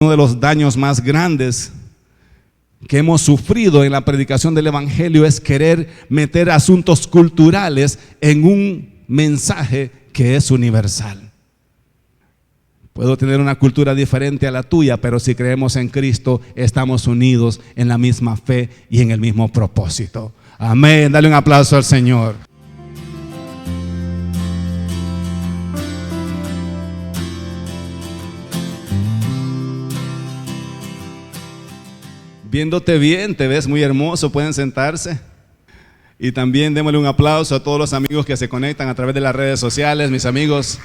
Uno de los daños más grandes que hemos sufrido en la predicación del evangelio es querer meter asuntos culturales en un mensaje que es universal. Puedo tener una cultura diferente a la tuya, pero si creemos en Cristo, estamos unidos en la misma fe y en el mismo propósito. Amén. Dale un aplauso al Señor. Viéndote bien, te ves muy hermoso, pueden sentarse. Y también démosle un aplauso a todos los amigos que se conectan a través de las redes sociales. Mis amigos,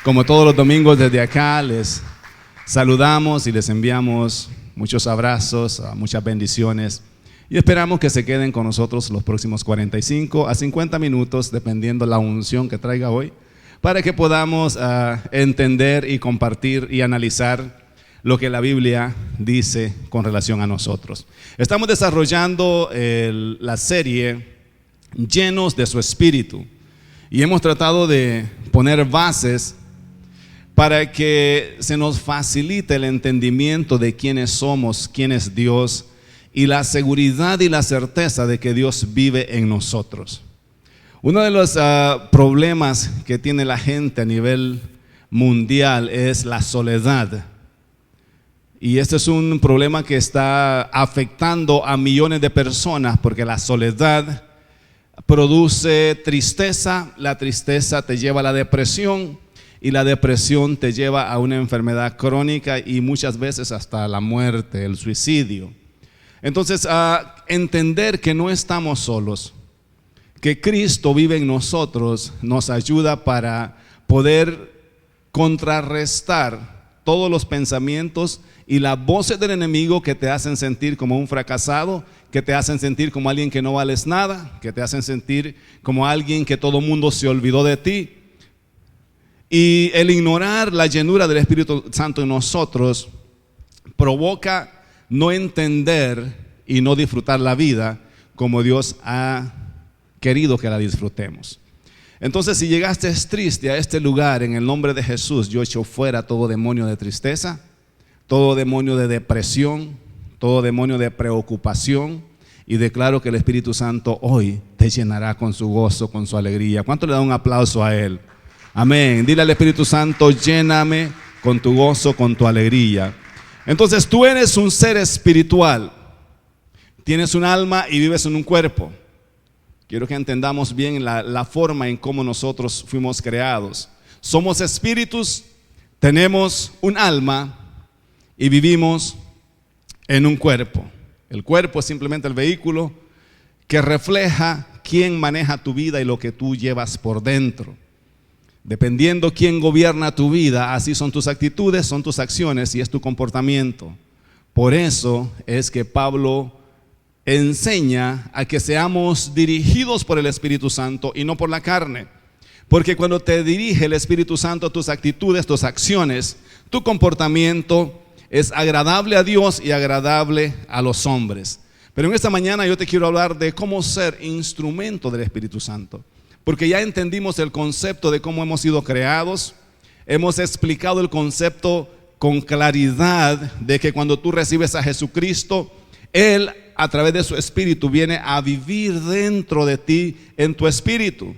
como todos los domingos desde acá, les saludamos y les enviamos muchos abrazos, muchas bendiciones. Y esperamos que se queden con nosotros los próximos 45 a 50 minutos, dependiendo la unción que traiga hoy, para que podamos entender y compartir y analizar lo que la Biblia dice con relación a nosotros. Estamos desarrollando la serie Llenos de su Espíritu y hemos tratado de poner bases para que se nos facilite el entendimiento de quiénes somos, quién es Dios y la seguridad y la certeza de que Dios vive en nosotros. Uno de los problemas que tiene la gente a nivel mundial es la soledad. Y este es un problema que está afectando a millones de personas porque la soledad produce tristeza, la tristeza te lleva a la depresión y la depresión te lleva a una enfermedad crónica y muchas veces hasta la muerte, el suicidio. Entonces, entender que no estamos solos, que Cristo vive en nosotros, nos ayuda para poder contrarrestar todos los pensamientos y las voces del enemigo que te hacen sentir como un fracasado, que te hacen sentir como alguien que no vales nada, que te hacen sentir como alguien que todo mundo se olvidó de ti. Y el ignorar la llenura del Espíritu Santo en nosotros provoca no entender y no disfrutar la vida como Dios ha querido que la disfrutemos. Entonces, si llegaste triste a este lugar, en el nombre de Jesús, yo echo fuera todo demonio de tristeza, todo demonio de depresión, todo demonio de preocupación, y declaro que el Espíritu Santo hoy te llenará con su gozo, con su alegría. ¿Cuánto le da un aplauso a Él? Amén. Dile al Espíritu Santo, lléname con tu gozo, con tu alegría. Entonces, tú eres un ser espiritual, tienes un alma y vives en un cuerpo. Quiero que entendamos bien la forma en cómo nosotros fuimos creados. Somos espíritus, tenemos un alma y vivimos en un cuerpo. El cuerpo es simplemente el vehículo que refleja quién maneja tu vida y lo que tú llevas por dentro. Dependiendo quién gobierna tu vida, así son tus actitudes, son tus acciones y es tu comportamiento. Por eso es que Pablo enseña a que seamos dirigidos por el Espíritu Santo y no por la carne. Porque cuando te dirige el Espíritu Santo, tus actitudes, tus acciones, tu comportamiento es agradable a Dios y agradable a los hombres. Pero en esta mañana yo te quiero hablar de cómo ser instrumento del Espíritu Santo. Porque ya entendimos el concepto de cómo hemos sido creados. Hemos explicado el concepto con claridad de que cuando tú recibes a Jesucristo, Él a través de su Espíritu viene a vivir dentro de ti en tu espíritu,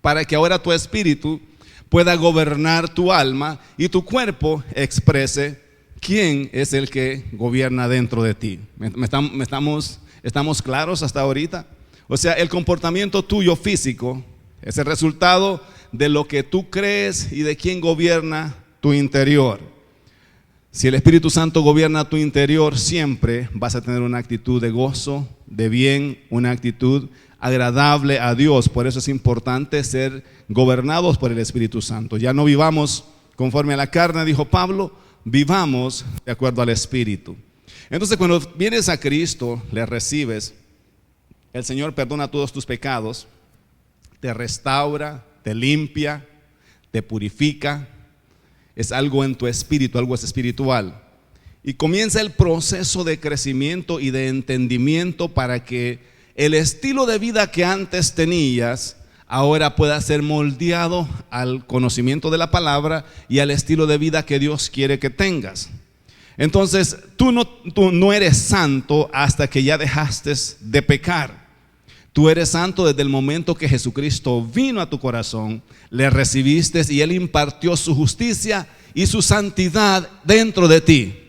para que ahora tu espíritu pueda gobernar tu alma y tu cuerpo exprese quién es el que gobierna dentro de ti. ¿Estamos claros hasta ahorita? O sea, el comportamiento tuyo físico es el resultado de lo que tú crees y de quién gobierna tu interior. Si el Espíritu Santo gobierna tu interior, siempre vas a tener una actitud de gozo, de bien, una actitud agradable a Dios. Por eso es importante ser gobernados por el Espíritu Santo. Ya no vivamos conforme a la carne, dijo Pablo, vivamos de acuerdo al Espíritu. Entonces, cuando vienes a Cristo, le recibes, el Señor perdona todos tus pecados, te restaura, te limpia, te purifica. Es algo en tu espíritu, algo es espiritual. Y comienza el proceso de crecimiento y de entendimiento para que el estilo de vida que antes tenías ahora pueda ser moldeado al conocimiento de la palabra y al estilo de vida que Dios quiere que tengas. Entonces, tú no eres santo hasta que ya dejaste de pecar. Tú eres santo desde el momento que Jesucristo vino a tu corazón, le recibiste y Él impartió su justicia y su santidad dentro de ti.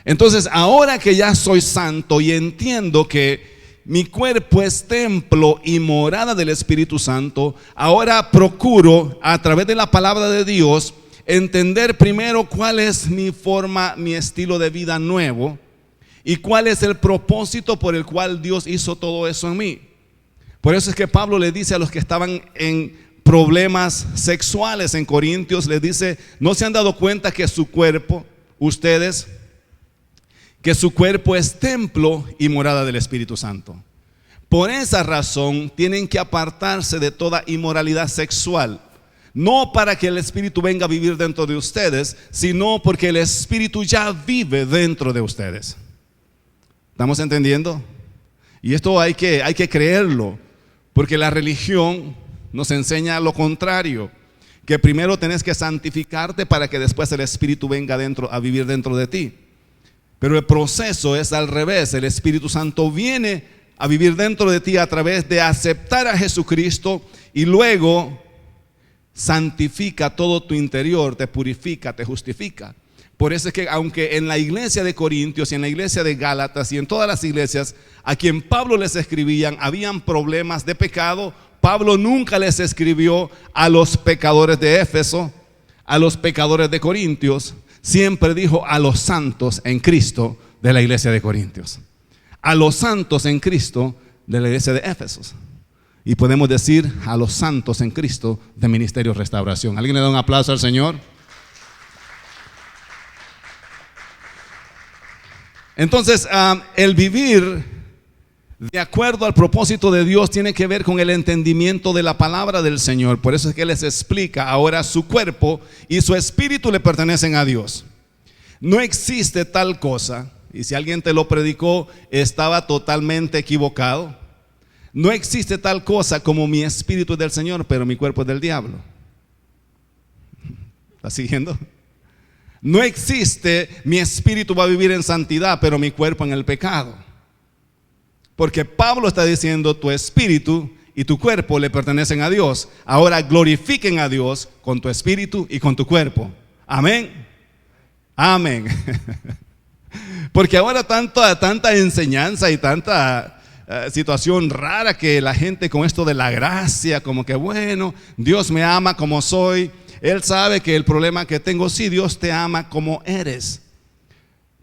Entonces, ahora que ya soy santo y entiendo que mi cuerpo es templo y morada del Espíritu Santo, ahora procuro a través de la palabra de Dios entender primero cuál es mi forma, mi estilo de vida nuevo y cuál es el propósito por el cual Dios hizo todo eso en mí. Por eso es que Pablo le dice a los que estaban en problemas sexuales en Corintios, les dice, ¿no se han dado cuenta que su cuerpo, ustedes, que su cuerpo es templo y morada del Espíritu Santo? Por esa razón tienen que apartarse de toda inmoralidad sexual, no para que el Espíritu venga a vivir dentro de ustedes, sino porque el Espíritu ya vive dentro de ustedes. ¿Estamos entendiendo? Y esto hay que creerlo, porque la religión nos enseña lo contrario, que primero tenés que santificarte para que después el Espíritu venga a vivir dentro de ti. Pero el proceso es al revés. El Espíritu Santo viene a vivir dentro de ti a través de aceptar a Jesucristo y luego santifica todo tu interior, te purifica, te justifica. Por eso es que aunque en la iglesia de Corintios y en la iglesia de Gálatas y en todas las iglesias a quien Pablo les escribían habían problemas de pecado, Pablo nunca les escribió a los pecadores de Éfeso, a los pecadores de Corintios. Siempre dijo a los santos en Cristo de la iglesia de Corintios, a los santos en Cristo de la iglesia de Éfesos, y podemos decir a los santos en Cristo de Ministerio Restauración. ¿Alguien le da un aplauso al Señor? Entonces, el vivir de acuerdo al propósito de Dios tiene que ver con el entendimiento de la palabra del Señor. Por eso es que les explica, ahora su cuerpo y su espíritu le pertenecen a Dios. No existe tal cosa, y si alguien te lo predicó, estaba totalmente equivocado. No existe tal cosa como mi espíritu es del Señor, pero mi cuerpo es del diablo. ¿Está siguiendo? No existe mi espíritu va a vivir en santidad, pero mi cuerpo en el pecado. Porque Pablo está diciendo, tu espíritu y tu cuerpo le pertenecen a Dios. Ahora glorifiquen a Dios con tu espíritu y con tu cuerpo. Amén. Amén. Porque ahora tanta enseñanza y tanta situación rara que la gente con esto de la gracia, como que bueno, Dios me ama como soy. Él sabe que el problema que tengo, sí, Dios te ama como eres.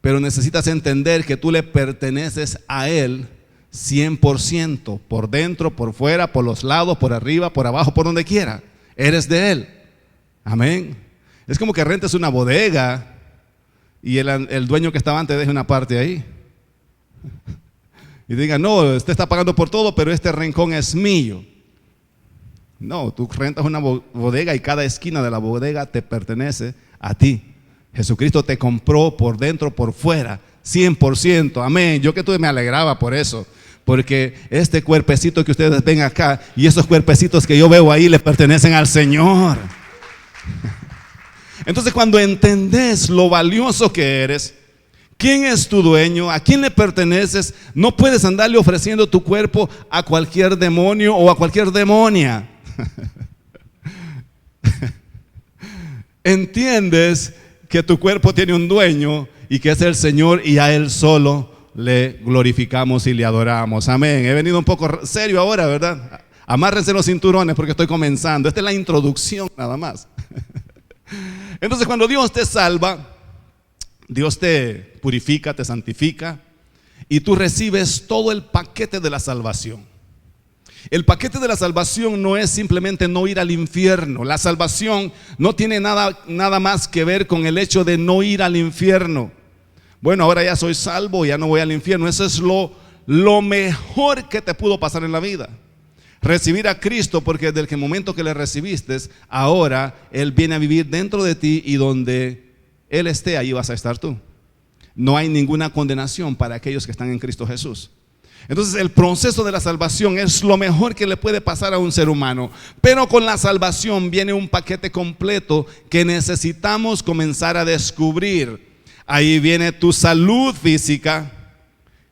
Pero necesitas entender que tú le perteneces a Él 100%, por dentro, por fuera, por los lados, por arriba, por abajo, por donde quiera. Eres de Él. Amén. Es como que rentes una bodega y el dueño que estaba antes deje una parte ahí. Y diga, no, usted está pagando por todo, pero este rincón es mío. No, tú rentas una bodega y cada esquina de la bodega te pertenece a ti. Jesucristo te compró por dentro, por fuera, 100%. Amén. Yo que tú me alegraba por eso. Porque este cuerpecito que ustedes ven acá y esos cuerpecitos que yo veo ahí le pertenecen al Señor. Entonces, cuando entendés lo valioso que eres, quién es tu dueño, a quién le perteneces, no puedes andarle ofreciendo tu cuerpo a cualquier demonio o a cualquier demonia. Entiendes que tu cuerpo tiene un dueño y que es el Señor, y a Él solo le glorificamos y le adoramos. Amén. He venido un poco serio ahora, ¿verdad? Amárrense los cinturones porque estoy comenzando. Esta es la introducción nada más. Entonces, cuando Dios te salva, Dios te purifica, te santifica y tú recibes todo el paquete de la salvación. El paquete de la salvación no es simplemente no ir al infierno. La salvación no tiene nada más que ver con el hecho de no ir al infierno. Bueno, ahora ya soy salvo, ya no voy al infierno. Eso es lo mejor que te pudo pasar en la vida. Recibir a Cristo, porque desde el momento que le recibiste, ahora Él viene a vivir dentro de ti, y donde Él esté, ahí vas a estar tú. No hay ninguna condenación para aquellos que están en Cristo Jesús. Entonces, el proceso de la salvación es lo mejor que le puede pasar a un ser humano. Pero con la salvación viene un paquete completo que necesitamos comenzar a descubrir. Ahí viene tu salud física.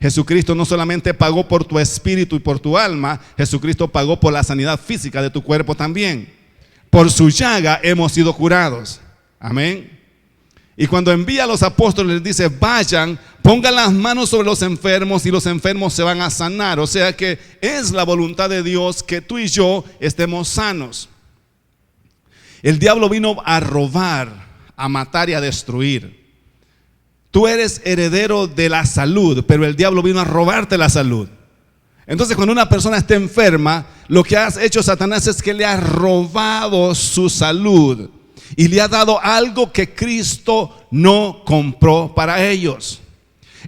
Jesucristo no solamente pagó por tu espíritu y por tu alma, Jesucristo pagó por la sanidad física de tu cuerpo también. Por su llaga hemos sido curados. Amén. Y cuando envía a los apóstoles les dice, vayan, pongan las manos sobre los enfermos y los enfermos se van a sanar. O sea que es la voluntad de Dios que tú y yo estemos sanos. El diablo vino a robar, a matar y a destruir. Tú eres heredero de la salud, pero el diablo vino a robarte la salud. Entonces, cuando una persona está enferma, lo que ha hecho Satanás es que le ha robado su salud y le ha dado algo que Cristo no compró para ellos.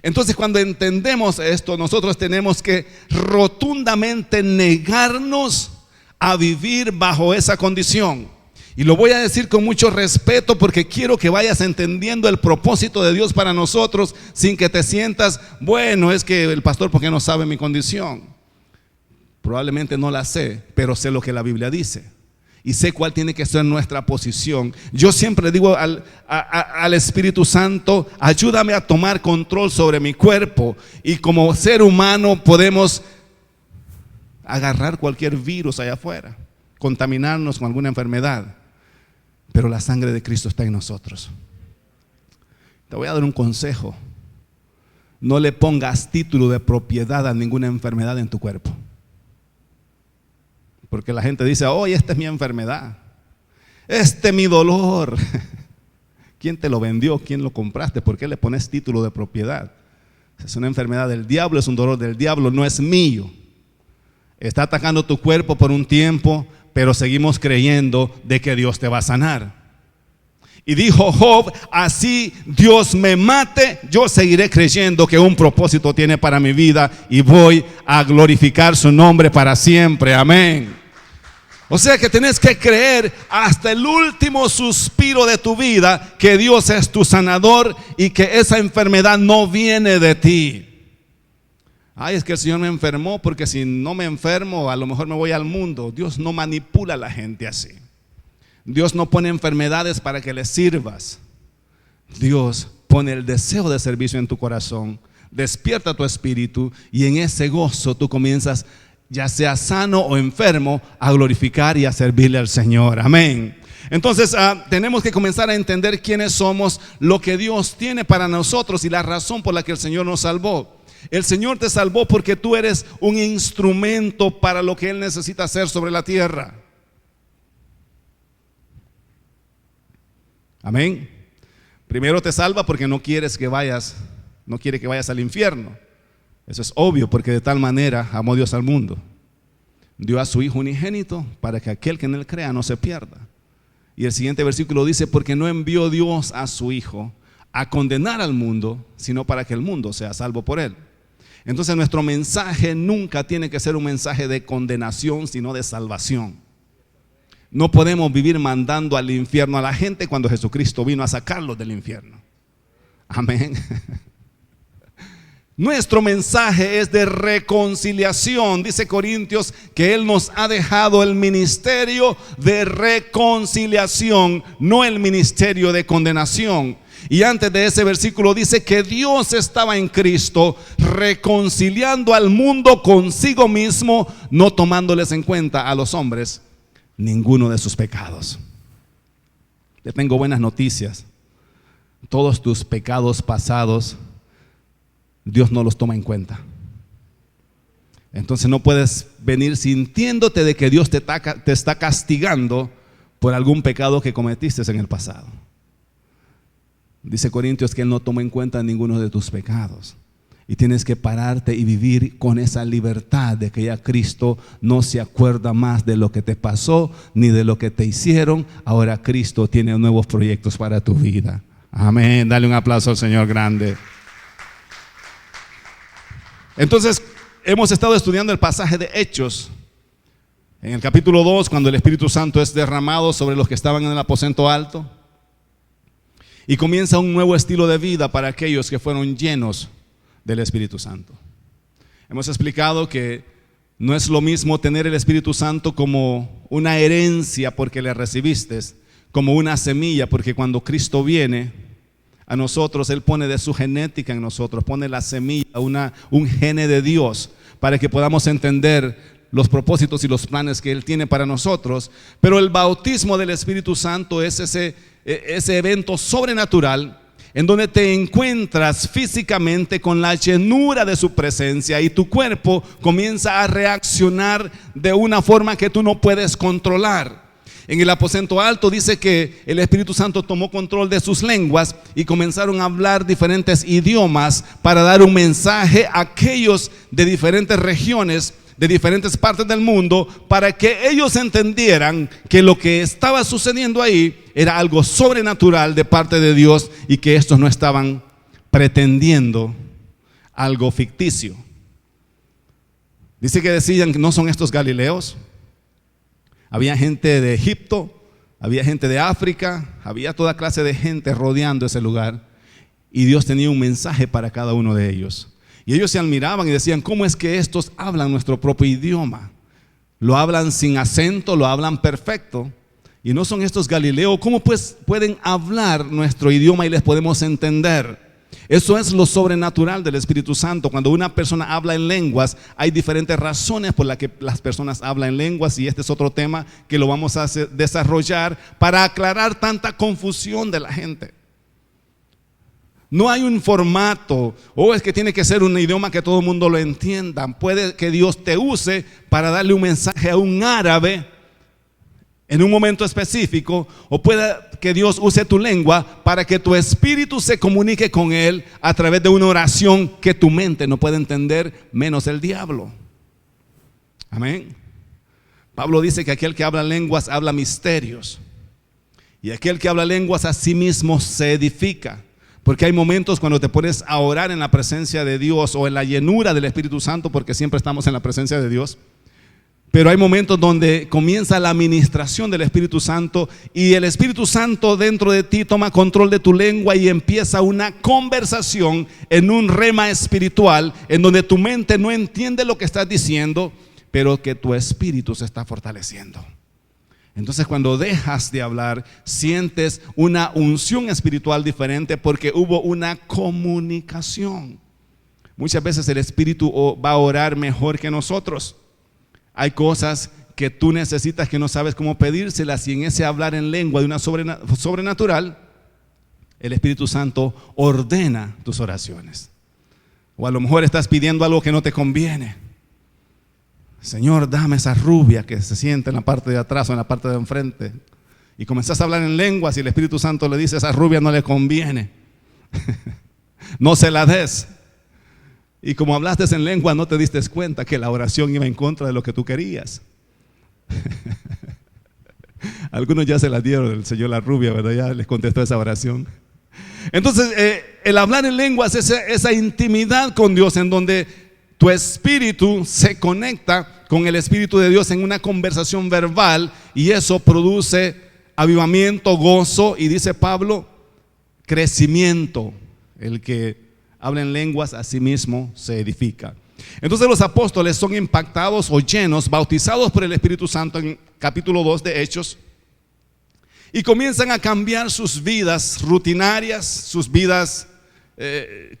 Entonces, cuando entendemos esto, nosotros tenemos que rotundamente negarnos a vivir bajo esa condición. Y lo voy a decir con mucho respeto porque quiero que vayas entendiendo el propósito de Dios para nosotros sin que te sientas, bueno, es que el pastor, ¿por qué no sabe mi condición? Probablemente no la sé, pero sé lo que la Biblia dice. Y sé cuál tiene que ser nuestra posición. Yo siempre digo al Espíritu Santo, ayúdame a tomar control sobre mi cuerpo. Y como ser humano podemos agarrar cualquier virus allá afuera, contaminarnos con alguna enfermedad. Pero la sangre de Cristo está en nosotros. Te voy a dar un consejo. No le pongas título de propiedad a ninguna enfermedad en tu cuerpo. Porque la gente dice, oh, esta es mi enfermedad. Este es mi dolor. ¿Quién te lo vendió? ¿Quién lo compraste? ¿Por qué le pones título de propiedad? Es una enfermedad del diablo, es un dolor del diablo, no es mío. Está atacando tu cuerpo por un tiempo, pero seguimos creyendo de que Dios te va a sanar. Y dijo Job, así Dios me mate, yo seguiré creyendo que un propósito tiene para mi vida y voy a glorificar su nombre para siempre. Amén. O sea que tienes que creer hasta el último suspiro de tu vida que Dios es tu sanador y que esa enfermedad no viene de ti. Ay, es que el Señor me enfermó porque si no me enfermo a lo mejor me voy al mundo. Dios no manipula a la gente así. Dios no pone enfermedades para que le sirvas. Dios pone el deseo de servicio en tu corazón, despierta tu espíritu y en ese gozo tú comienzas, ya sea sano o enfermo, a glorificar y a servirle al Señor. Amén. Entonces tenemos que comenzar a entender quiénes somos, lo que Dios tiene para nosotros y la razón por la que el Señor nos salvó. El Señor te salvó porque tú eres un instrumento para lo que Él necesita hacer sobre la tierra. Amén. Primero te salva porque no quiere que vayas al infierno. Eso es obvio, porque de tal manera amó Dios al mundo. Dio a su Hijo unigénito para que aquel que en Él crea no se pierda. Y el siguiente versículo dice, porque no envió Dios a su Hijo a condenar al mundo, sino para que el mundo sea salvo por Él. Entonces nuestro mensaje nunca tiene que ser un mensaje de condenación, sino de salvación. No podemos vivir mandando al infierno a la gente cuando Jesucristo vino a sacarlos del infierno. Amén. Nuestro mensaje es de reconciliación. Dice Corintios que Él nos ha dejado el ministerio de reconciliación, no el ministerio de condenación. Y antes de ese versículo dice que Dios estaba en Cristo reconciliando al mundo consigo mismo, no tomándoles en cuenta a los hombres ninguno de sus pecados. Te tengo buenas noticias. Todos tus pecados pasados Dios no los toma en cuenta. Entonces no puedes venir sintiéndote de que Dios te está castigando por algún pecado que cometiste en el pasado. Dice Corintios que Él no toma en cuenta ninguno de tus pecados. Y tienes que pararte y vivir con esa libertad de que ya Cristo no se acuerda más de lo que te pasó ni de lo que te hicieron. Ahora Cristo tiene nuevos proyectos para tu vida. Amén. Dale un aplauso al Señor grande. Entonces hemos estado estudiando el pasaje de Hechos. En el capítulo 2, cuando el Espíritu Santo es derramado sobre los que estaban en el aposento alto. Y comienza un nuevo estilo de vida para aquellos que fueron llenos del Espíritu Santo. Hemos explicado que no es lo mismo tener el Espíritu Santo como una herencia porque le recibiste, como una semilla porque cuando Cristo viene a nosotros, Él pone de su genética en nosotros, pone la semilla, un gene de Dios, para que podamos entender los propósitos y los planes que Él tiene para nosotros. Pero el bautismo del Espíritu Santo es ese evento sobrenatural en donde te encuentras físicamente con la llenura de su presencia y tu cuerpo comienza a reaccionar de una forma que tú no puedes controlar. En el aposento alto dice que el Espíritu Santo tomó control de sus lenguas y comenzaron a hablar diferentes idiomas para dar un mensaje a aquellos de diferentes regiones, de diferentes partes del mundo, para que ellos entendieran que lo que estaba sucediendo ahí era algo sobrenatural de parte de Dios y que estos no estaban pretendiendo algo ficticio. Dice que decían que no son estos galileos. Había gente de Egipto, había gente de África, había toda clase de gente rodeando ese lugar y Dios tenía un mensaje para cada uno de ellos. Y ellos se admiraban y decían, ¿cómo es que estos hablan nuestro propio idioma? Lo hablan sin acento, lo hablan perfecto. Y no son estos galileos, ¿cómo pues pueden hablar nuestro idioma y les podemos entender? Eso es lo sobrenatural del Espíritu Santo. Cuando una persona habla en lenguas, hay diferentes razones por las que las personas hablan en lenguas, y este es otro tema que lo vamos a desarrollar para aclarar tanta confusión de la gente. No hay un formato, es que tiene que ser un idioma que todo el mundo lo entienda. Puede que Dios te use para darle un mensaje a un árabe en un momento específico, o puede que Dios use tu lengua para que tu espíritu se comunique con Él a través de una oración que tu mente no puede entender, menos el diablo. Amén. Pablo dice que aquel que habla lenguas habla misterios, y aquel que habla lenguas a sí mismo se edifica. Porque hay momentos cuando te pones a orar en la presencia de Dios o en la llenura del Espíritu Santo, porque siempre estamos en la presencia de Dios. Pero hay momentos donde comienza la administración del Espíritu Santo y el Espíritu Santo dentro de ti toma control de tu lengua y empieza una conversación en un rema espiritual en donde tu mente no entiende lo que estás diciendo, pero que tu espíritu se está fortaleciendo. Entonces cuando dejas de hablar, sientes una unción espiritual diferente porque hubo una comunicación. Muchas veces el Espíritu va a orar mejor que nosotros. Hay cosas que tú necesitas que no sabes cómo pedírselas, y en ese hablar en lengua de una sobrenatural, el Espíritu Santo ordena tus oraciones. O a lo mejor estás pidiendo algo que no te conviene. Señor, dame esa rubia que se siente en la parte de atrás o en la parte de enfrente. Y comenzás a hablar en lenguas y el Espíritu Santo le dice, esa rubia no le conviene. No se la des. Y como hablaste en lengua, no te diste cuenta que la oración iba en contra de lo que tú querías. Algunos ya se la dieron, el Señor la rubia, ¿verdad? Ya les contestó esa oración. Entonces, el hablar en lenguas es esa intimidad con Dios en donde tu espíritu se conecta con el Espíritu de Dios en una conversación verbal, y eso produce avivamiento, gozo y, dice Pablo, crecimiento. El que habla en lenguas a sí mismo se edifica. Entonces los apóstoles son impactados o llenos, bautizados por el Espíritu Santo en capítulo 2 de Hechos, y comienzan a cambiar sus vidas rutinarias, sus vidas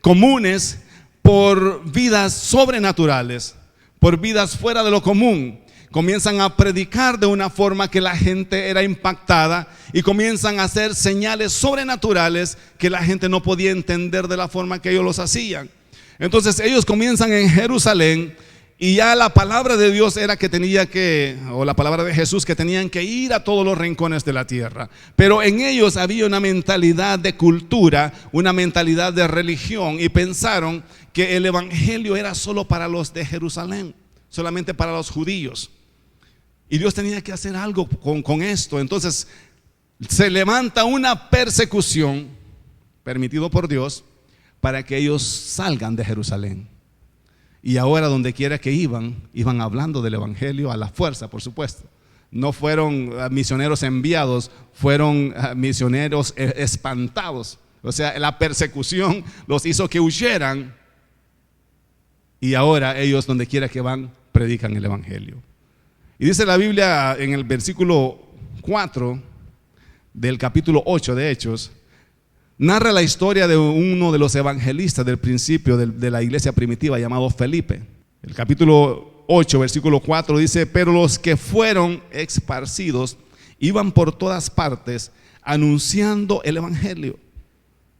comunes, por vidas sobrenaturales, por vidas fuera de lo común. Comienzan a predicar de una forma que la gente era impactada y comienzan a hacer señales sobrenaturales que la gente no podía entender de la forma que ellos los hacían. Entonces ellos comienzan en Jerusalén, y ya la palabra de Dios era o la palabra de Jesús, que tenían que ir a todos los rincones de la tierra. Pero en ellos había una mentalidad de cultura, una mentalidad de religión, y pensaron que el evangelio era solo para los de Jerusalén, solamente para los judíos. Y Dios tenía que hacer algo con esto. Entonces se levanta una persecución permitido por Dios para que ellos salgan de Jerusalén. Y ahora donde quiera que iban hablando del evangelio a la fuerza, por supuesto. No fueron misioneros enviados, fueron misioneros espantados. O sea, la persecución los hizo que huyeran, y ahora ellos donde quiera que van predican el evangelio. Y dice la Biblia en el versículo 4 del capítulo 8 de Hechos, narra la historia de uno de los evangelistas del principio de la iglesia primitiva llamado Felipe. El capítulo 8, versículo 4 dice: pero los que fueron esparcidos iban por todas partes anunciando el evangelio.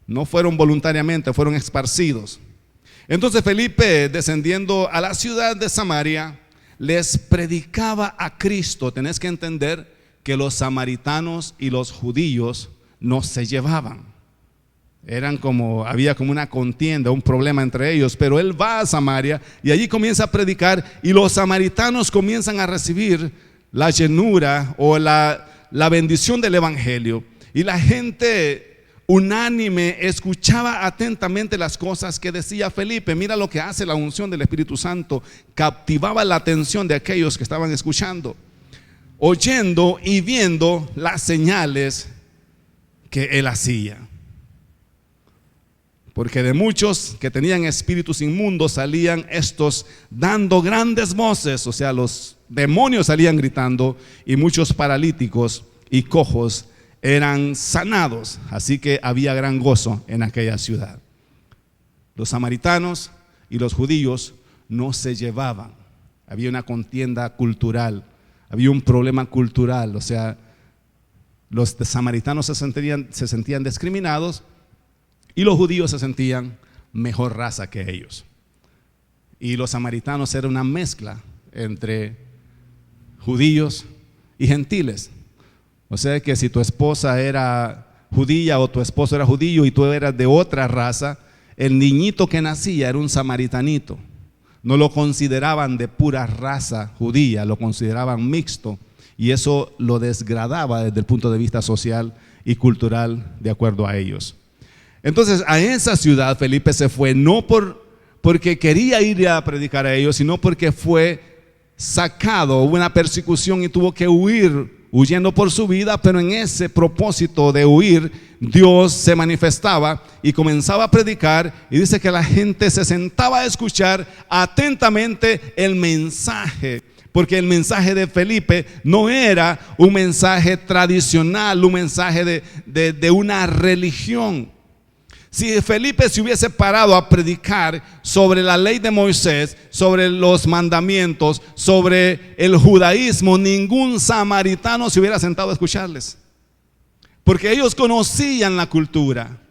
No fueron voluntariamente, fueron esparcidos. Entonces Felipe, descendiendo a la ciudad de Samaria, les predicaba a Cristo. Tenés que entender que los samaritanos y los judíos no se llevaban. Había como una contienda, un problema entre ellos, pero él va a Samaria y allí comienza a predicar, y los samaritanos comienzan a recibir la llenura o la bendición del evangelio, y la gente unánime escuchaba atentamente las cosas que decía Felipe. Mira lo que hace la unción del Espíritu Santo: captivaba la atención de aquellos que estaban escuchando, oyendo y viendo las señales que él hacía. Porque de muchos que tenían espíritus inmundos salían estos dando grandes voces, o sea, los demonios salían gritando, y muchos paralíticos y cojos eran sanados. Así que había gran gozo en aquella ciudad. Los samaritanos y los judíos no se llevaban. Había una contienda cultural, había un problema cultural. O sea, los samaritanos se sentían discriminados, y los judíos se sentían mejor raza que ellos. Y los samaritanos eran una mezcla entre judíos y gentiles. O sea que si tu esposa era judía o tu esposo era judío y tú eras de otra raza, el niñito que nacía era un samaritanito. No lo consideraban de pura raza judía, lo consideraban mixto, y eso lo desgradaba desde el punto de vista social y cultural de acuerdo a ellos. Entonces a esa ciudad Felipe se fue, no porque quería ir a predicar a ellos, sino porque fue sacado, hubo una persecución y tuvo que huir, huyendo por su vida. Pero en ese propósito de huir, Dios se manifestaba y comenzaba a predicar, y dice que la gente se sentaba a escuchar atentamente el mensaje, porque el mensaje de Felipe no era un mensaje tradicional, un mensaje de una religión. Si Felipe se hubiese parado a predicar sobre la ley de Moisés, sobre los mandamientos, sobre el judaísmo, ningún samaritano se hubiera sentado a escucharles, porque ellos conocían la cultura,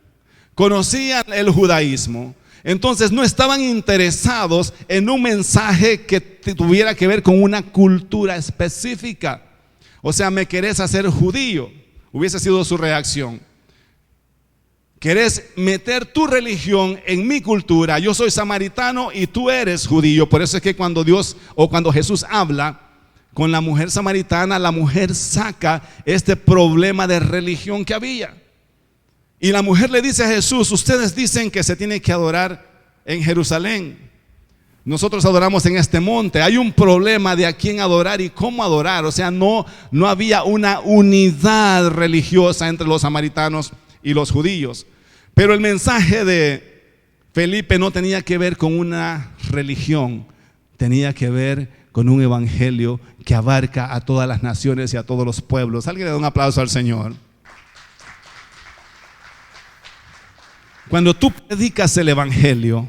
conocían el judaísmo. Entonces no estaban interesados en un mensaje que tuviera que ver con una cultura específica. O sea, ¿me querés hacer judío? Hubiese sido su reacción. ¿Querés meter tu religión en mi cultura? Yo soy samaritano y tú eres judío. Por eso es que cuando Jesús habla con la mujer samaritana, la mujer saca este problema de religión que había. Y la mujer le dice a Jesús: ustedes dicen que se tiene que adorar en Jerusalén, nosotros adoramos en este monte. Hay un problema de a quién adorar y cómo adorar. O sea, no había una unidad religiosa entre los samaritanos y los judíos. Pero el mensaje de Felipe no tenía que ver con una religión, tenía que ver con un evangelio que abarca a todas las naciones y a todos los pueblos. Alguien le da un aplauso al Señor. Cuando tú predicas el evangelio,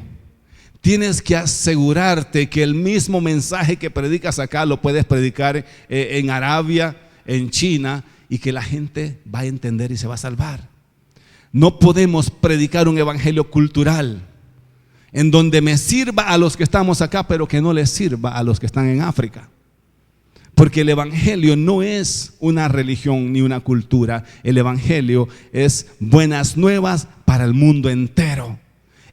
tienes que asegurarte que el mismo mensaje que predicas acá lo puedes predicar en Arabia, en China, y que la gente va a entender y se va a salvar. No podemos predicar un evangelio cultural en donde me sirva a los que estamos acá, pero que no les sirva a los que están en África. Porque el evangelio no es una religión ni una cultura. El evangelio es buenas nuevas para el mundo entero.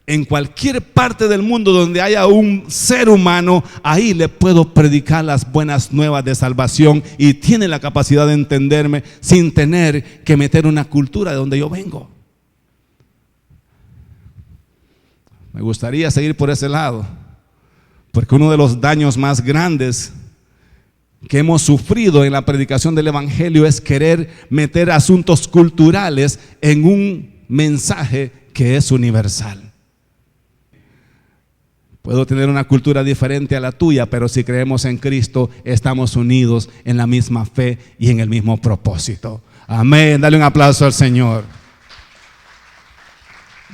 En cualquier parte del mundo donde haya un ser humano, ahí le puedo predicar las buenas nuevas de salvación, y tiene la capacidad de entenderme sin tener que meter una cultura de donde yo vengo. Me gustaría seguir por ese lado, porque uno de los daños más grandes que hemos sufrido en la predicación del evangelio es querer meter asuntos culturales en un mensaje que es universal. Puedo tener una cultura diferente a la tuya, pero si creemos en Cristo, estamos unidos en la misma fe y en el mismo propósito. Amén. Dale un aplauso al Señor.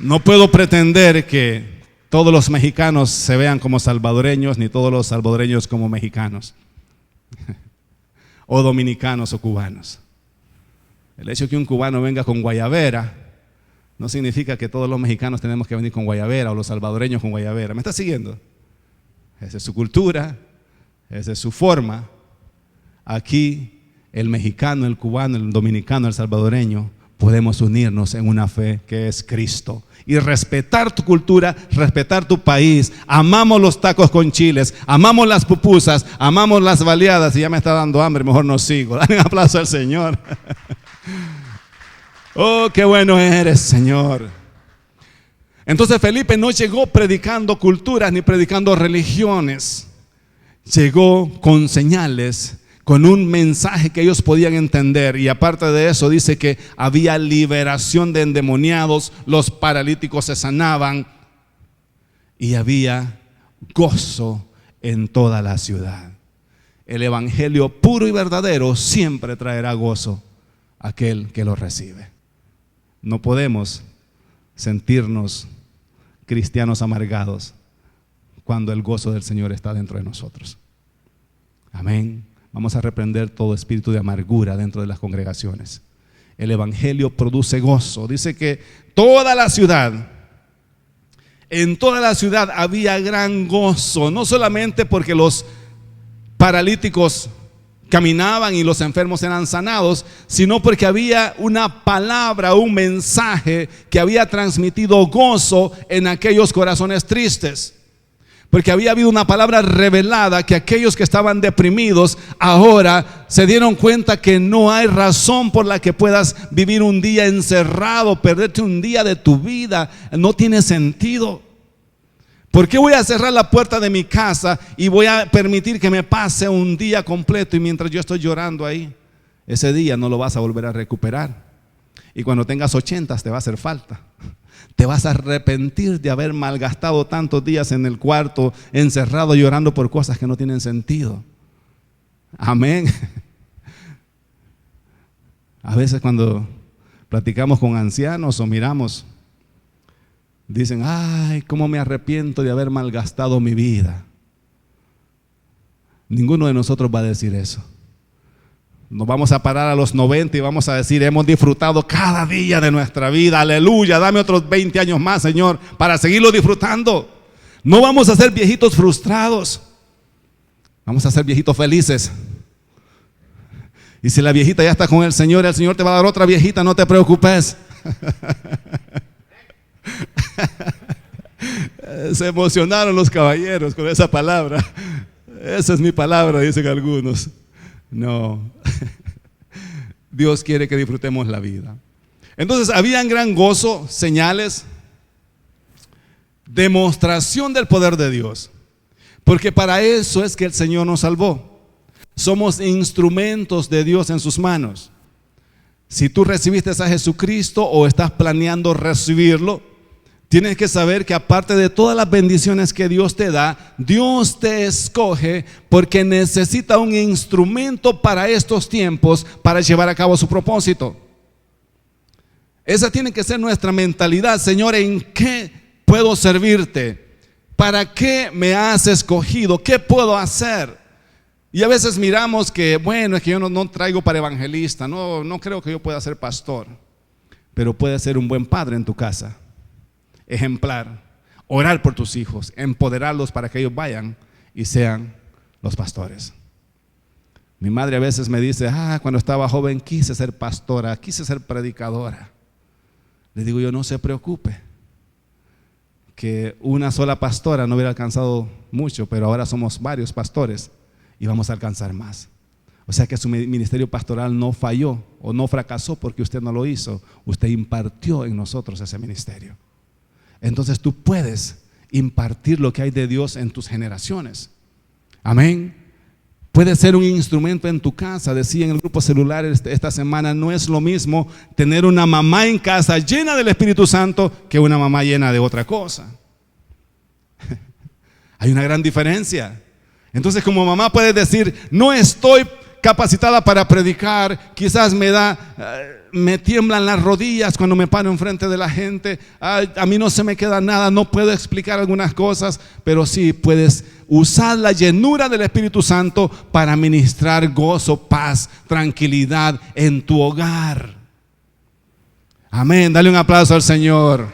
No puedo pretender que todos los mexicanos se vean como salvadoreños, ni todos los salvadoreños como mexicanos, o dominicanos o cubanos. El hecho de que un cubano venga con guayabera no significa que todos los mexicanos tenemos que venir con guayabera o los salvadoreños con guayabera. ¿Me está siguiendo? Esa es su cultura, esa es su forma. Aquí el mexicano, el cubano, el dominicano, el salvadoreño podemos unirnos en una fe que es Cristo y respetar tu cultura, respetar tu país. Amamos los tacos con chiles, amamos las pupusas, amamos las baleadas. Y ya me está dando hambre, mejor no sigo. Dale un aplauso al Señor. Oh, qué bueno eres, Señor. Entonces Felipe no llegó predicando culturas ni predicando religiones. Llegó con señales, con un mensaje que ellos podían entender. Y aparte de eso dice que había liberación de endemoniados, los paralíticos se sanaban y había gozo en toda la ciudad. El evangelio puro y verdadero siempre traerá gozo a aquel que lo recibe. No podemos sentirnos cristianos amargados cuando el gozo del Señor está dentro de nosotros. Amén. Vamos a reprender todo espíritu de amargura dentro de las congregaciones. El evangelio produce gozo. Dice que en toda la ciudad había gran gozo, no solamente porque los paralíticos caminaban y los enfermos eran sanados, sino porque había una palabra, un mensaje que había transmitido gozo en aquellos corazones tristes. Porque había habido una palabra revelada que aquellos que estaban deprimidos ahora se dieron cuenta que no hay razón por la que puedas vivir un día encerrado, perderte un día de tu vida. No tiene sentido. ¿Por qué voy a cerrar la puerta de mi casa y voy a permitir que me pase un día completo y mientras yo estoy llorando ahí? Ese día no lo vas a volver a recuperar. Y cuando tengas 80 te va a hacer falta. Te vas a arrepentir de haber malgastado tantos días en el cuarto, encerrado, llorando por cosas que no tienen sentido. Amén. A veces cuando platicamos con ancianos o miramos, dicen, ay, cómo me arrepiento de haber malgastado mi vida. Ninguno de nosotros va a decir eso. Nos vamos a parar a los 90 y vamos a decir, hemos disfrutado cada día de nuestra vida. Aleluya, dame otros 20 años más, Señor, para seguirlo disfrutando. No vamos a ser viejitos frustrados. Vamos a ser viejitos felices. Y si la viejita ya está con el Señor te va a dar otra viejita, no te preocupes. Se emocionaron los caballeros con esa palabra. Esa es mi palabra, dicen algunos. No. Dios quiere que disfrutemos la vida. Entonces había gran gozo, señales, demostración del poder de Dios. Porque para eso es que el Señor nos salvó. Somos instrumentos de Dios en sus manos. Si tú recibiste a Jesucristo o estás planeando recibirlo, tienes que saber que aparte de todas las bendiciones que Dios te da, Dios te escoge porque necesita un instrumento para estos tiempos para llevar a cabo su propósito. Esa tiene que ser nuestra mentalidad. Señor, ¿en qué puedo servirte? ¿Para qué me has escogido? ¿Qué puedo hacer? Y a veces miramos que, bueno, es que yo no traigo para evangelista, no creo que yo pueda ser pastor, pero puedes ser un buen padre en tu casa. Ejemplar, orar por tus hijos, empoderarlos para que ellos vayan y sean los pastores. Mi madre a veces me dice, cuando estaba joven quise ser pastora, quise ser predicadora. Le digo yo, no se preocupe, que una sola pastora no hubiera alcanzado mucho, pero ahora somos varios pastores y vamos a alcanzar más. O sea que su ministerio pastoral no falló o no fracasó porque usted no lo hizo, usted impartió en nosotros ese ministerio. Entonces tú puedes impartir lo que hay de Dios en tus generaciones. Amén. Puedes ser un instrumento en tu casa. Decía en el grupo celular esta semana, no es lo mismo tener una mamá en casa llena del Espíritu Santo que una mamá llena de otra cosa. Hay una gran diferencia. Entonces como mamá puedes decir, no estoy capacitada para predicar, quizás me da me tiemblan las rodillas cuando me paro enfrente de la gente. A mí no se me queda nada, no puedo explicar algunas cosas, pero sí puedes usar la llenura del Espíritu Santo para ministrar gozo, paz, tranquilidad en tu hogar. Amén, dale un aplauso al Señor.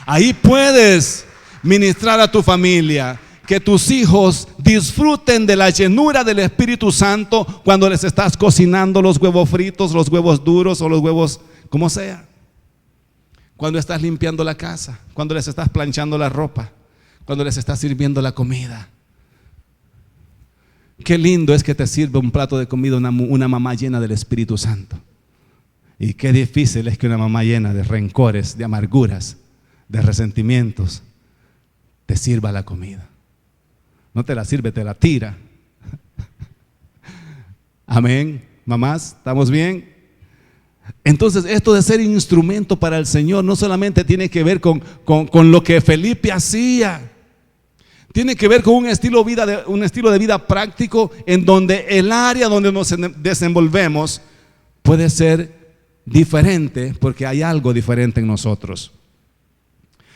Ahí puedes ministrar a tu familia, que tus hijos disfruten de la llenura del Espíritu Santo cuando les estás cocinando los huevos fritos, los huevos duros o los huevos como sea. Cuando estás limpiando la casa, cuando les estás planchando la ropa, cuando les estás sirviendo la comida. Qué lindo es que te sirva un plato de comida una mamá llena del Espíritu Santo. Y qué difícil es que una mamá llena de rencores, de amarguras, de resentimientos, te sirva la comida. No te la sirve, te la tira. Amén. Mamás, ¿estamos bien? Entonces, esto de ser instrumento para el Señor no solamente tiene que ver con lo que Felipe hacía. Tiene que ver con un estilo de vida práctico en donde el área donde nos desenvolvemos puede ser diferente porque hay algo diferente en nosotros.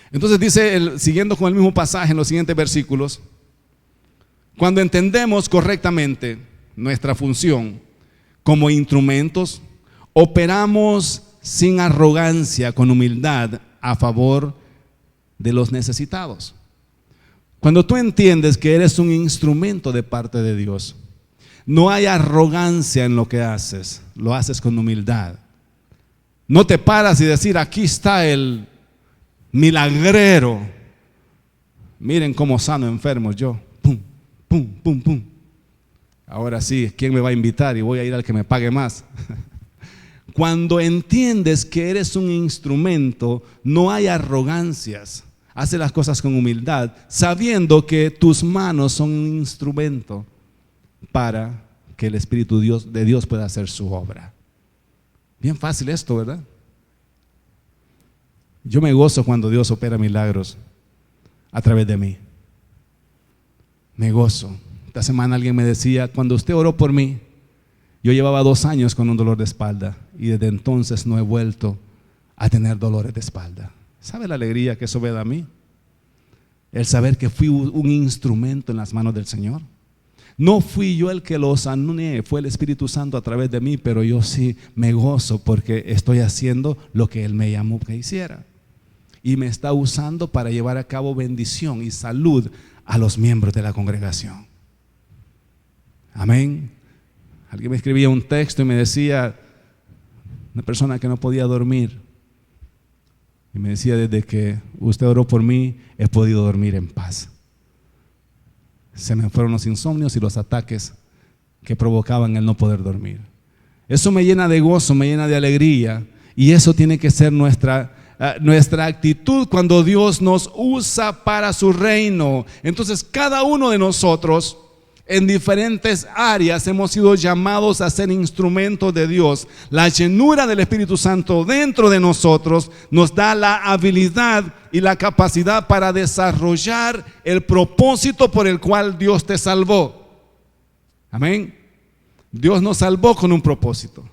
Entonces dice, siguiendo con el mismo pasaje en los siguientes versículos, cuando entendemos correctamente nuestra función como instrumentos, operamos sin arrogancia, con humildad a favor de los necesitados. Cuando tú entiendes que eres un instrumento de parte de Dios, no hay arrogancia en lo que haces, lo haces con humildad. No te paras y decir, aquí está el milagrero, miren cómo sano enfermos yo. Pum, pum, pum. Ahora sí, ¿quién me va a invitar? Y voy a ir al que me pague más. Cuando entiendes que eres un instrumento, no hay arrogancias. Hace las cosas con humildad, sabiendo que tus manos son un instrumento para que el Espíritu de Dios pueda hacer su obra. Bien fácil esto, ¿verdad? Yo me gozo cuando Dios opera milagros a través de mí. Me gozo. Esta semana alguien me decía, cuando usted oró por mí, yo llevaba 2 años con un dolor de espalda y desde entonces no he vuelto a tener dolores de espalda. ¿Sabe la alegría que eso me da a mí? El saber que fui un instrumento en las manos del Señor. No fui yo el que lo sané, fue el Espíritu Santo a través de mí, pero yo sí me gozo porque estoy haciendo lo que Él me llamó que hiciera. Y me está usando para llevar a cabo bendición y salud a los miembros de la congregación. Amén. Alguien me escribía un texto y me decía, una persona que no podía dormir, y me decía, desde que usted oró por mí, he podido dormir en paz. Se me fueron los insomnios y los ataques que provocaban el no poder dormir. Eso me llena de gozo, me llena de alegría, y eso tiene que ser nuestra actitud cuando Dios nos usa para su reino. Entonces cada uno de nosotros en diferentes áreas hemos sido llamados a ser instrumentos de Dios. La llenura del Espíritu Santo dentro de nosotros nos da la habilidad y la capacidad para desarrollar el propósito por el cual Dios te salvó. Amén. Dios nos salvó con un propósito.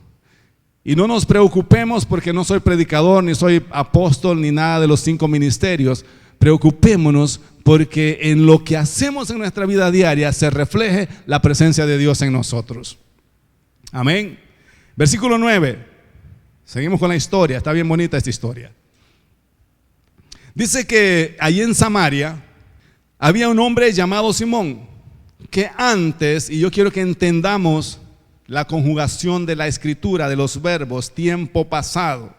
Y no nos preocupemos porque no soy predicador, ni soy apóstol, ni nada de los 5 ministerios. Preocupémonos porque en lo que hacemos en nuestra vida diaria se refleje la presencia de Dios en nosotros. Amén. Versículo 9. Seguimos con la historia. Está bien bonita esta historia. Dice que allí en Samaria había un hombre llamado Simón, que antes, y yo quiero que entendamos la conjugación de la escritura, de los verbos, tiempo pasado.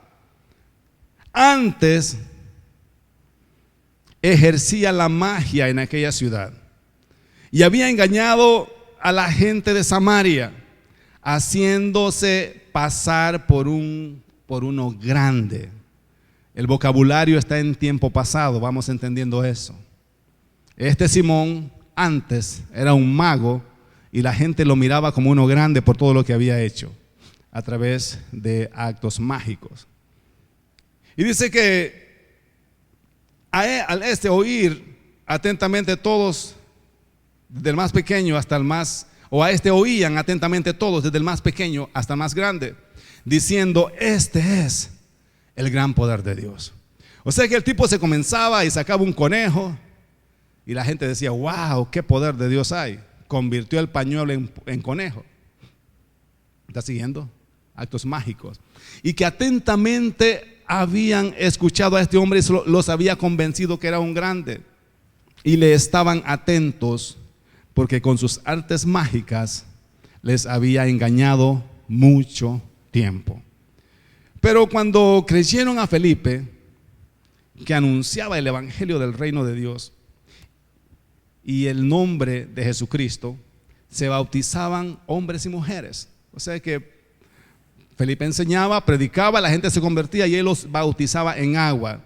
Antes ejercía la magia en aquella ciudad y había engañado a la gente de Samaria, haciéndose pasar por uno grande. El vocabulario está en tiempo pasado, vamos entendiendo eso. Este Simón antes era un mago y la gente lo miraba como uno grande por todo lo que había hecho a través de actos mágicos. Y dice que al oír atentamente todos, desde el más pequeño hasta el más, o a oían atentamente todos, desde el más pequeño hasta el más grande. diciendo: este es el gran poder de Dios. O sea que el tipo se comenzaba y sacaba un conejo y la gente decía: wow, qué poder de Dios hay. Convirtió el pañuelo en conejo. ¿Está siguiendo? Actos mágicos. Y que atentamente habían escuchado a este hombre y los había convencido que era un grande. Y le estaban atentos porque con sus artes mágicas les había engañado mucho tiempo. Pero cuando creyeron a Felipe, que anunciaba el evangelio del reino de Dios y el nombre de Jesucristo, se bautizaban hombres y mujeres. O sea que Felipe enseñaba, predicaba, la gente se convertía y él los bautizaba en agua.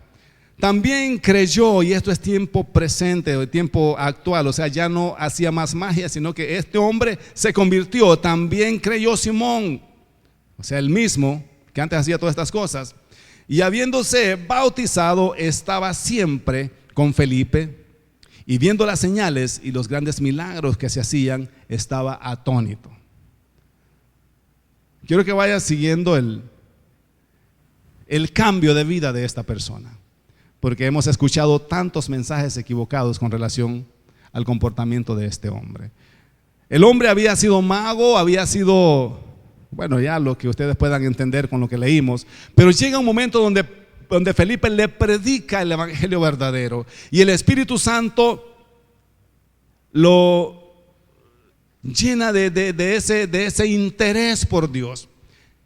También creyó, y esto es tiempo presente, tiempo actual, o sea, ya no hacía más magia, sino que este hombre se convirtió. También creyó Simón, o sea, el mismo que antes hacía todas estas cosas, y habiéndose bautizado estaba siempre con Felipe, y viendo las señales y los grandes milagros que se hacían, estaba atónito. Quiero que vayas siguiendo el cambio de vida de esta persona, porque hemos escuchado tantos mensajes equivocados con relación al comportamiento de este hombre. El hombre había sido mago, había sido, bueno, ya lo que ustedes puedan entender con lo que leímos, pero llega un momento donde Felipe le predica el evangelio verdadero y el Espíritu Santo lo llena de ese interés por Dios.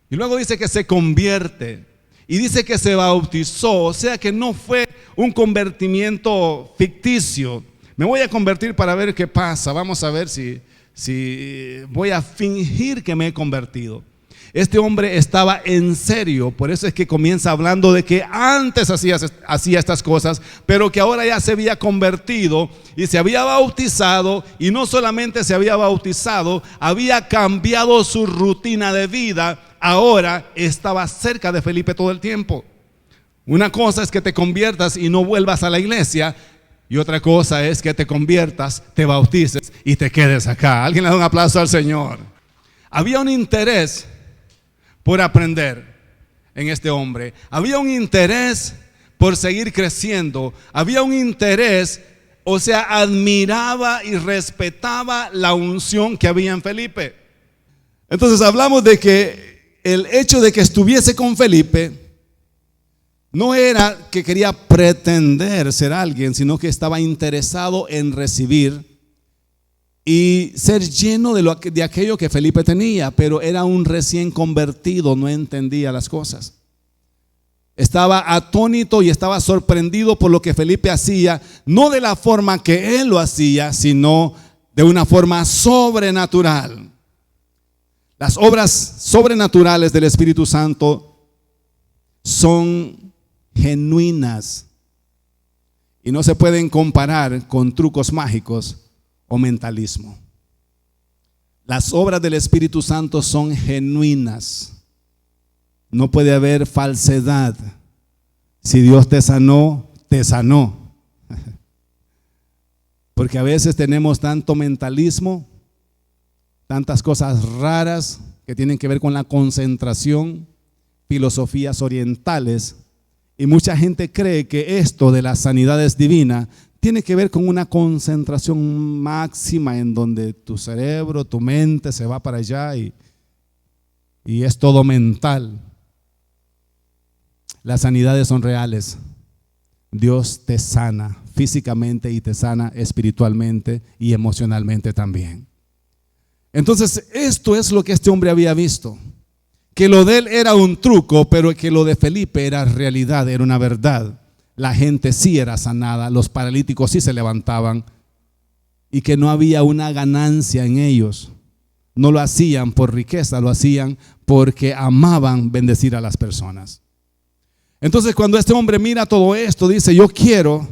Y luego dice que se convierte y dice que se bautizó, o sea que no fue un convertimiento ficticio. Me voy a convertir para ver qué pasa, vamos a ver si voy a fingir que me he convertido. Este hombre estaba en serio, por eso es que comienza hablando de que antes hacía estas cosas, pero que ahora ya se había convertido y se había bautizado, y no solamente se había bautizado, había cambiado su rutina de vida. Ahora estaba cerca de Felipe todo el tiempo. Una cosa es que te conviertas y no vuelvas a la iglesia, y otra cosa es que te conviertas, te bautices y te quedes acá. Alguien le da un aplauso al Señor. Había un interés por aprender en este hombre. Había un interés por seguir creciendo. Había un interés, o sea, admiraba y respetaba la unción que había en Felipe. Entonces hablamos de que el hecho de que estuviese con Felipe no era que quería pretender ser alguien, sino que estaba interesado en recibir y ser lleno de aquello que Felipe tenía, pero era un recién convertido, no entendía las cosas. Estaba atónito y estaba sorprendido por lo que Felipe hacía, no de la forma que él lo hacía, sino de una forma sobrenatural. Las obras sobrenaturales del Espíritu Santo son genuinas y no se pueden comparar con trucos mágicos o mentalismo. Las obras del Espíritu Santo son genuinas. No puede haber falsedad. Si Dios te sanó, te sanó. Porque a veces tenemos tanto mentalismo, tantas cosas raras que tienen que ver con la concentración, filosofías orientales, y mucha gente cree que esto de las sanidades divinas tiene que ver con una concentración máxima en donde tu cerebro, tu mente se va para allá y es todo mental. Las sanidades son reales. Dios te sana físicamente y te sana espiritualmente y emocionalmente también. Entonces, esto es lo que este hombre había visto. Que lo de él era un truco, pero que lo de Felipe era realidad, era una verdad. La gente sí era sanada, los paralíticos sí se levantaban, y que no había una ganancia en ellos. No lo hacían por riqueza, lo hacían porque amaban bendecir a las personas. Entonces, cuando este hombre mira todo esto, dice: yo quiero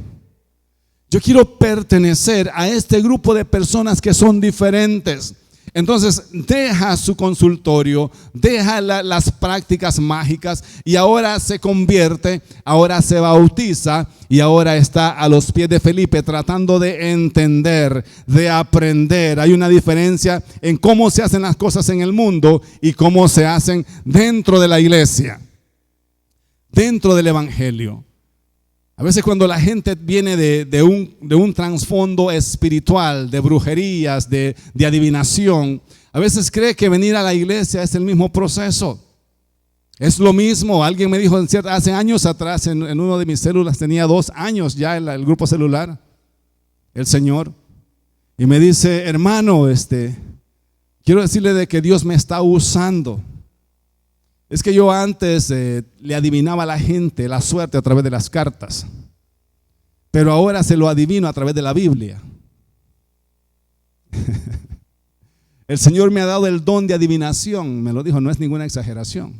pertenecer a este grupo de personas que son diferentes. Entonces deja su consultorio, deja las prácticas mágicas y ahora se convierte, ahora se bautiza y ahora está a los pies de Felipe tratando de entender, de aprender. Hay una diferencia en cómo se hacen las cosas en el mundo y cómo se hacen dentro de la iglesia, dentro del evangelio. A veces cuando la gente viene de un trasfondo espiritual, de brujerías, de adivinación, a veces cree que venir a la iglesia es el mismo proceso. Es lo mismo. Alguien me dijo hace años atrás, en uno de mis células, tenía 2 años ya el grupo celular, el Señor, y me dice: hermano, quiero decirle de que Dios me está usando. Es que yo antes le adivinaba a la gente la suerte a través de las cartas, pero ahora se lo adivino a través de la Biblia. El Señor me ha dado el don de adivinación, me lo dijo, no es ninguna exageración.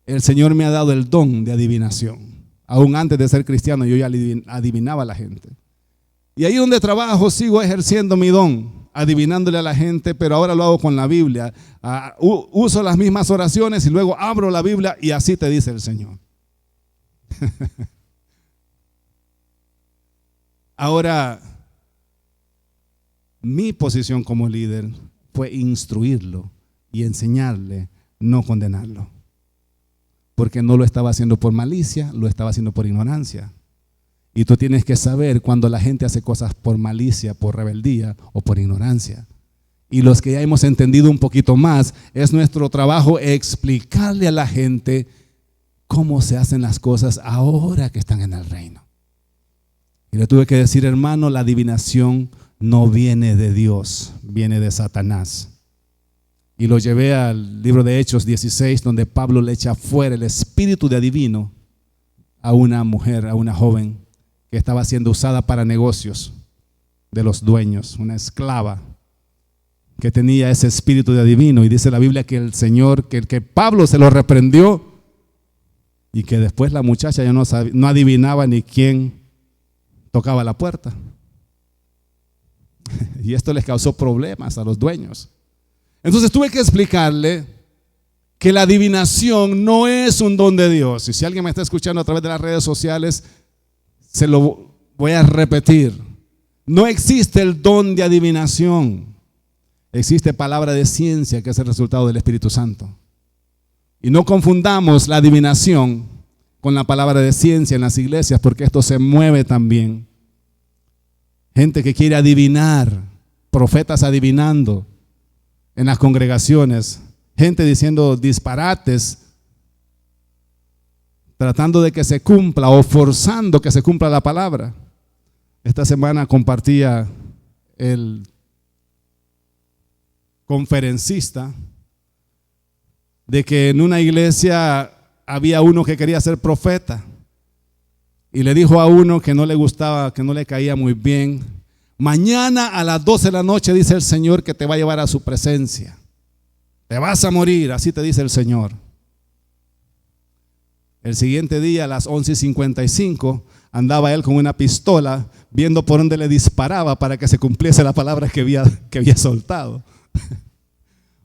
El Señor me ha dado el don de adivinación. Aún antes de ser cristiano yo ya adivinaba a la gente. Y ahí donde trabajo sigo ejerciendo mi don, adivinándole a la gente, pero ahora lo hago con la Biblia. Uso las mismas oraciones y luego abro la Biblia y así te dice el Señor. Ahora, mi posición como líder fue instruirlo y enseñarle, no condenarlo. Porque no lo estaba haciendo por malicia, lo estaba haciendo por ignorancia. Y tú tienes que saber cuando la gente hace cosas por malicia, por rebeldía o por ignorancia. Y los que ya hemos entendido un poquito más, es nuestro trabajo explicarle a la gente cómo se hacen las cosas ahora que están en el reino. Y le tuve que decir: hermano, la adivinación no viene de Dios, viene de Satanás. Y lo llevé al libro de Hechos 16, donde Pablo le echa fuera el espíritu de adivino a una mujer, a una joven que estaba siendo usada para negocios de los dueños, una esclava que tenía ese espíritu de adivino. Y dice la Biblia que el Señor, que Pablo se lo reprendió y que después la muchacha ya no adivinaba ni quién tocaba la puerta. Y esto les causó problemas a los dueños. Entonces tuve que explicarle que la adivinación no es un don de Dios. Y si alguien me está escuchando a través de las redes sociales, se lo voy a repetir: no existe el don de adivinación. Existe palabra de ciencia, que es el resultado del Espíritu Santo. Y no confundamos la adivinación con la palabra de ciencia en las iglesias, porque esto se mueve también. Gente que quiere adivinar, profetas adivinando en las congregaciones, gente diciendo disparates, tratando de que se cumpla o forzando que se cumpla la palabra. Esta semana compartía el conferencista de que en una iglesia había uno que quería ser profeta y le dijo a uno que no le gustaba, que no le caía muy bien: mañana a las 12 de la noche dice el Señor que te va a llevar a su presencia, te vas a morir, así te dice el Señor. El siguiente día a las 11:55 andaba él con una pistola viendo por dónde le disparaba para que se cumpliese la palabra que había soltado.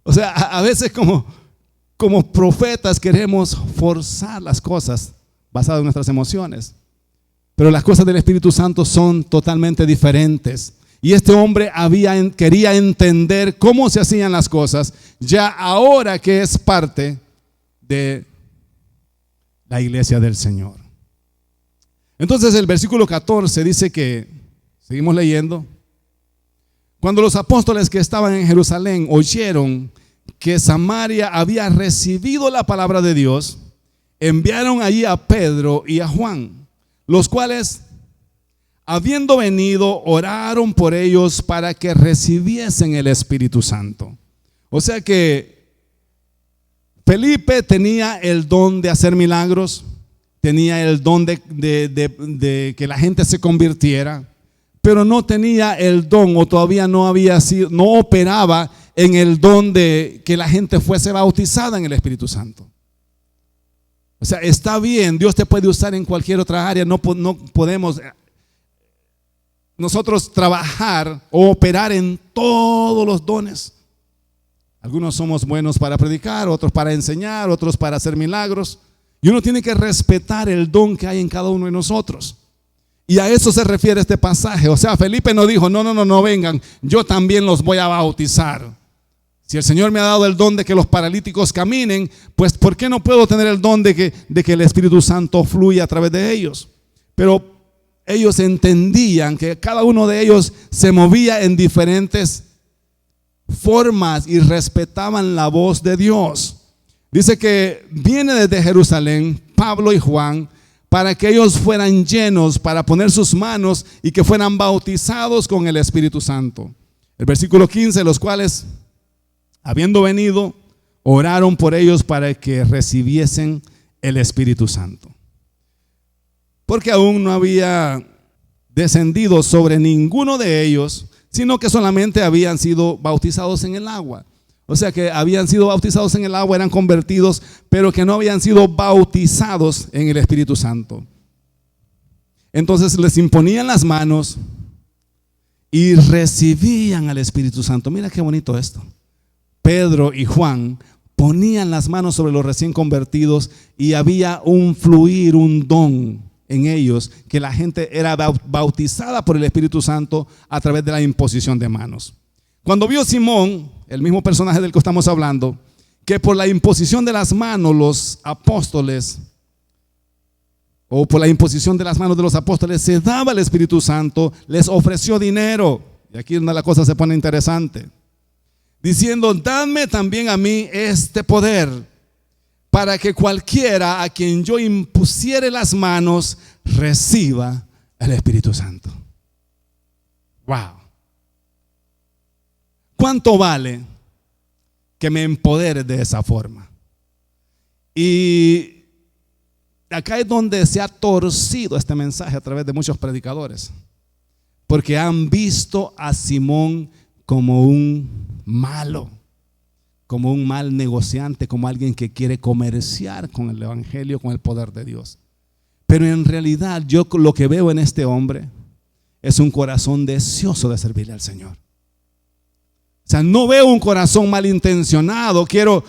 O sea, a veces como profetas queremos forzar las cosas basadas en nuestras emociones, pero las cosas del Espíritu Santo son totalmente diferentes. Y este hombre quería entender cómo se hacían las cosas ya ahora que es parte de la iglesia del Señor. Entonces el versículo 14 dice que, seguimos leyendo: cuando los apóstoles que estaban en Jerusalén oyeron que Samaria había recibido la palabra de Dios, enviaron allí a Pedro y a Juan, los cuales, habiendo venido, oraron por ellos para que recibiesen el Espíritu Santo. O sea que Felipe tenía el don de hacer milagros, tenía el don de que la gente se convirtiera, pero no tenía el don, o todavía no operaba en el don de que la gente fuese bautizada en el Espíritu Santo. O sea, está bien, Dios te puede usar en cualquier otra área, no podemos nosotros trabajar o operar en todos los dones. Algunos somos buenos para predicar, otros para enseñar, otros para hacer milagros. Y uno tiene que respetar el don que hay en cada uno de nosotros. Y a eso se refiere este pasaje. O sea, Felipe no dijo, no vengan, yo también los voy a bautizar. Si el Señor me ha dado el don de que los paralíticos caminen, pues ¿por qué no puedo tener el don de que el Espíritu Santo fluya a través de ellos? Pero ellos entendían que cada uno de ellos se movía en diferentes formas y respetaban la voz de Dios. Dice que viene desde Jerusalén Pablo y Juan para que ellos fueran llenos, para poner sus manos y que fueran bautizados con el Espíritu Santo. El versículo 15, los cuales, habiendo venido, oraron por ellos para que recibiesen el Espíritu Santo. Porque aún no había descendido sobre ninguno de ellos, sino que solamente habían sido bautizados en el agua. O sea que habían sido bautizados en el agua, eran convertidos, pero que no habían sido bautizados en el Espíritu Santo. Entonces les imponían las manos y recibían al Espíritu Santo. Mira qué bonito esto. Pedro y Juan ponían las manos sobre los recién convertidos y había un fluir, un don en ellos, que la gente era bautizada por el Espíritu Santo a través de la imposición de manos. Cuando vio Simón, el mismo personaje del que estamos hablando, que por la imposición de las manos los apóstoles, o por la imposición de las manos de los apóstoles se daba el Espíritu Santo, les ofreció dinero. Y aquí es donde la cosa se pone interesante, diciendo, dadme también a mí este poder, para que cualquiera a quien yo impusiere las manos reciba el Espíritu Santo. Wow. ¿Cuánto vale que me empodere de esa forma? Y acá es donde se ha torcido este mensaje a través de muchos predicadores, porque han visto a Simón como un malo, como un mal negociante, como alguien que quiere comerciar con el evangelio, con el poder de Dios. Pero en realidad yo lo que veo en este hombre es un corazón deseoso de servirle al Señor. O sea, no veo un corazón malintencionado, quiero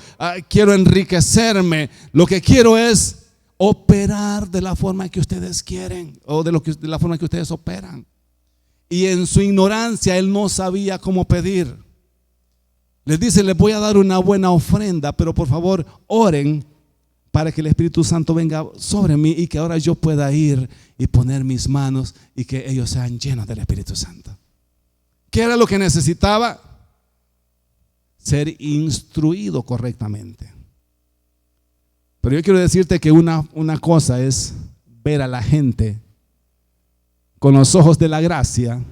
enriquecerme. Lo que quiero es operar de la forma que ustedes quieren, o de la forma que ustedes operan. Y en su ignorancia él no sabía cómo pedir. Les dice, les voy a dar una buena ofrenda, pero por favor oren para que el Espíritu Santo venga sobre mí y que ahora yo pueda ir y poner mis manos y que ellos sean llenos del Espíritu Santo. ¿Qué era lo que necesitaba? Ser instruido correctamente. Pero yo quiero decirte que una cosa es ver a la gente con los ojos de la gracia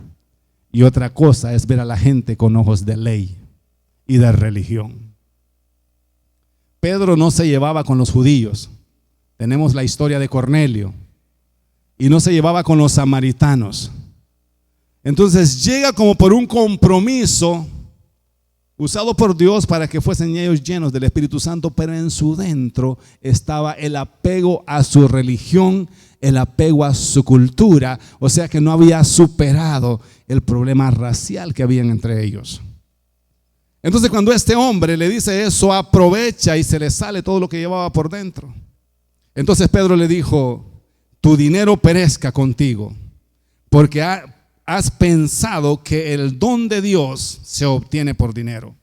y otra cosa es ver a la gente con ojos de ley y de religión. Pedro no se llevaba con los judíos. Tenemos la historia de Cornelio. Y no se llevaba con los samaritanos. Entonces llega como por un compromiso usado por Dios para que fuesen ellos llenos del Espíritu Santo, pero en su dentro estaba el apego a su religión, el apego a su cultura, o sea que no había superado el problema racial que habían entre ellos. Entonces cuando este hombre le dice eso, aprovecha y se le sale todo lo que llevaba por dentro. Entonces Pedro le dijo, tu dinero perezca contigo, porque has pensado que el don de Dios se obtiene por dinero.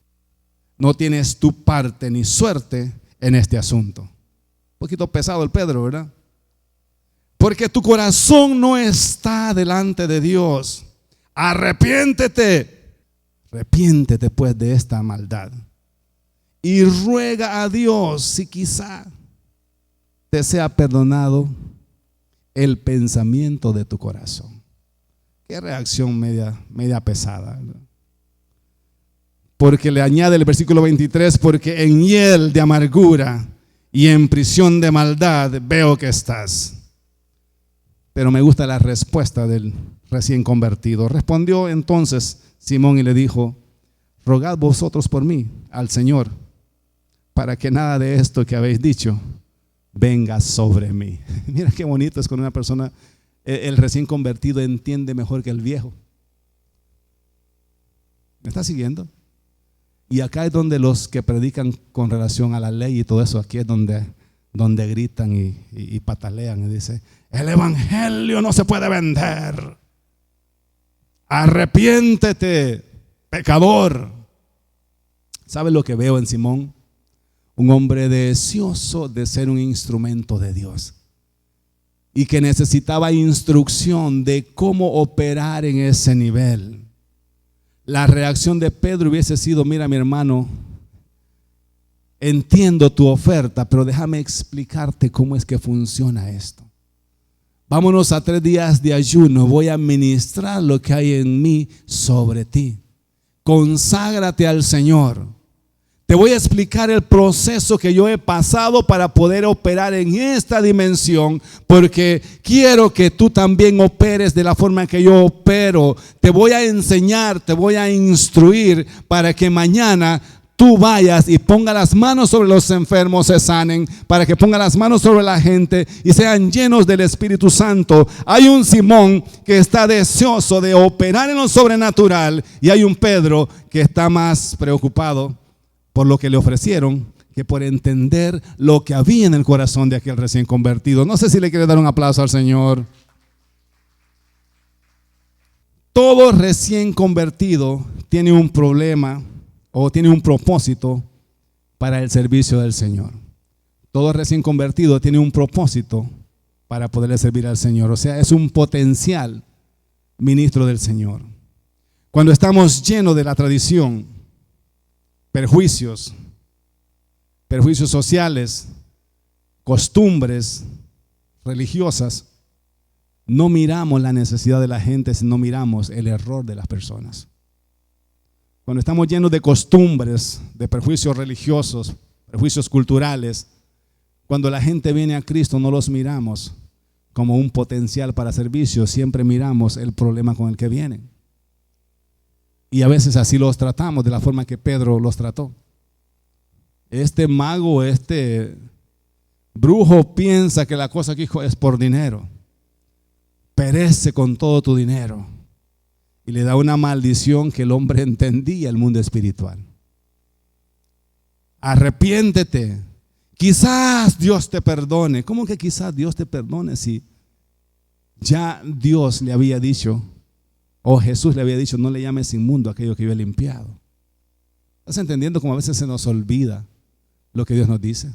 No tienes tu parte ni suerte en este asunto. Un poquito pesado el Pedro, ¿verdad? Porque tu corazón no está delante de Dios. Arrepiéntete pues de esta maldad y ruega a Dios si quizá te sea perdonado el pensamiento de tu corazón. Qué reacción media pesada, ¿no? Porque le añade el versículo 23, porque en hiel de amargura y en prisión de maldad veo que estás. Pero me gusta la respuesta del recién convertido. Respondió entonces Simón y le dijo, rogad vosotros por mí al Señor, para que nada de esto que habéis dicho venga sobre mí. Mira qué bonito es cuando una persona, el recién convertido, entiende mejor que el viejo. ¿Me está siguiendo? Y acá es donde los que predican con relación a la ley y todo eso, aquí es donde gritan y patalean y dicen, el evangelio no se puede vender. Arrepiéntete, pecador. ¿Sabe lo que veo en Simón? Un hombre deseoso de ser un instrumento de Dios y que necesitaba instrucción de cómo operar en ese nivel. La reacción de Pedro hubiese sido, mira mi hermano, entiendo tu oferta, pero déjame explicarte cómo es que funciona esto. Vámonos a 3 días de ayuno, voy a ministrar lo que hay en mí sobre ti. Conságrate al Señor. Te voy a explicar el proceso que yo he pasado para poder operar en esta dimensión, porque quiero que tú también operes de la forma que yo opero. Te voy a enseñar, te voy a instruir para que mañana tú vayas y pongas las manos sobre los enfermos, se sanen, para que pongas las manos sobre la gente y sean llenos del Espíritu Santo. Hay un Simón que está deseoso de operar en lo sobrenatural y hay un Pedro que está más preocupado por lo que le ofrecieron que por entender lo que había en el corazón de aquel recién convertido. No sé si le quiere dar un aplauso al Señor. Todo recién convertido tiene un problema o tiene un propósito para el servicio del Señor. Todo recién convertido tiene un propósito para poderle servir al Señor. O sea, es un potencial ministro del Señor. Cuando estamos llenos de la tradición, perjuicios sociales, costumbres religiosas, no miramos la necesidad de la gente, sino miramos el error de las personas. Cuando estamos llenos de costumbres, de perjuicios religiosos, perjuicios culturales, cuando la gente viene a Cristo no los miramos como un potencial para servicio, siempre miramos el problema con el que vienen. Y a veces así los tratamos de la forma que Pedro los trató. Este mago, este brujo piensa que la cosa que dijo es por dinero. Perece con todo tu dinero. Y le da una maldición que el hombre entendía el mundo espiritual. Arrepiéntete. Quizás Dios te perdone. ¿Cómo que quizás Dios te perdone si ya Dios le había dicho, o Jesús le había dicho, no le llames inmundo a aquello que yo he limpiado? ¿Estás entendiendo cómo a veces se nos olvida lo que Dios nos dice?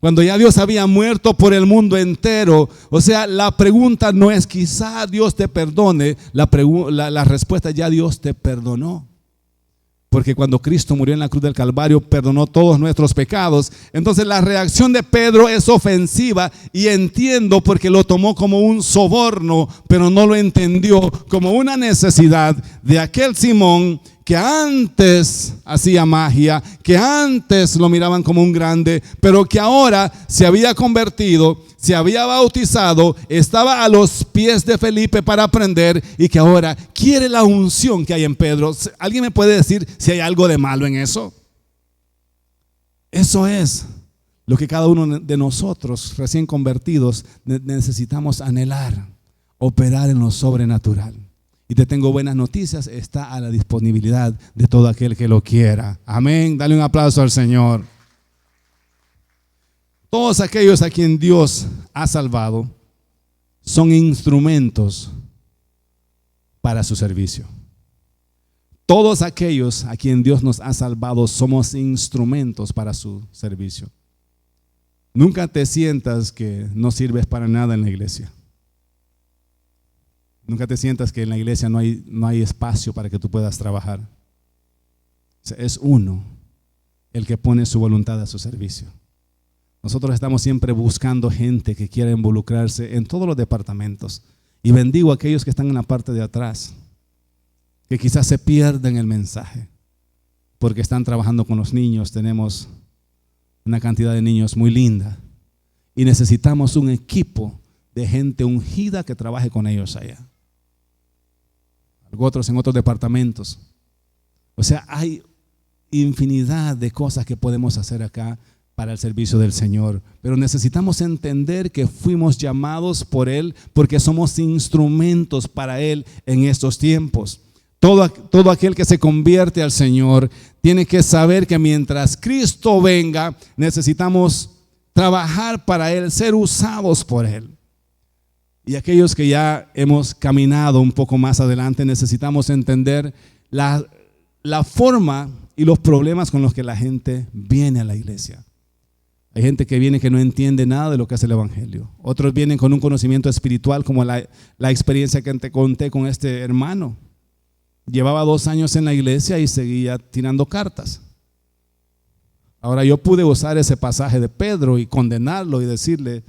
Cuando ya Dios había muerto por el mundo entero, o sea, la pregunta no es quizá Dios te perdone, la respuesta ya Dios te perdonó. Porque cuando Cristo murió en la cruz del Calvario, perdonó todos nuestros pecados. Entonces la reacción de Pedro es ofensiva y entiendo porque lo tomó como un soborno, pero no lo entendió como una necesidad de aquel Simón que antes hacía magia, que antes lo miraban como un grande, pero que ahora se había convertido, se había bautizado, estaba a los pies de Felipe para aprender y que ahora quiere la unción que hay en Pedro. ¿Alguien me puede decir si hay algo de malo en eso? Eso es lo que cada uno de nosotros recién convertidos necesitamos anhelar, operar en lo sobrenatural. Y te tengo buenas noticias, está a la disponibilidad de todo aquel que lo quiera. Amén, dale un aplauso al Señor. Todos aquellos a quien Dios ha salvado son instrumentos para su servicio. Todos aquellos a quien Dios nos ha salvado somos instrumentos para su servicio. Nunca te sientas que no sirves para nada en la iglesia. Nunca te sientas que en la iglesia no hay espacio para que tú puedas trabajar. O sea, es uno el que pone su voluntad a su servicio. Nosotros estamos siempre buscando gente que quiera involucrarse en todos los departamentos. Y bendigo a aquellos que están en la parte de atrás, que quizás se pierden el mensaje, porque están trabajando con los niños. Tenemos una cantidad de niños muy linda y necesitamos un equipo de gente ungida que trabaje con ellos allá. Otros en otros departamentos. O sea, hay infinidad de cosas que podemos hacer acá para el servicio del Señor, pero necesitamos entender que fuimos llamados por Él porque somos instrumentos para Él en estos tiempos. Todo aquel que se convierte al Señor tiene que saber que mientras Cristo venga, necesitamos trabajar para Él, ser usados por Él. Y aquellos que ya hemos caminado un poco más adelante, necesitamos entender la forma y los problemas con los que la gente viene a la iglesia. Hay gente que viene que no entiende nada de lo que es el evangelio. Otros vienen con un conocimiento espiritual, como la experiencia que te conté con este hermano. Llevaba 2 años en la iglesia y seguía tirando cartas. Ahora yo pude usar ese pasaje de Pedro y condenarlo y decirle: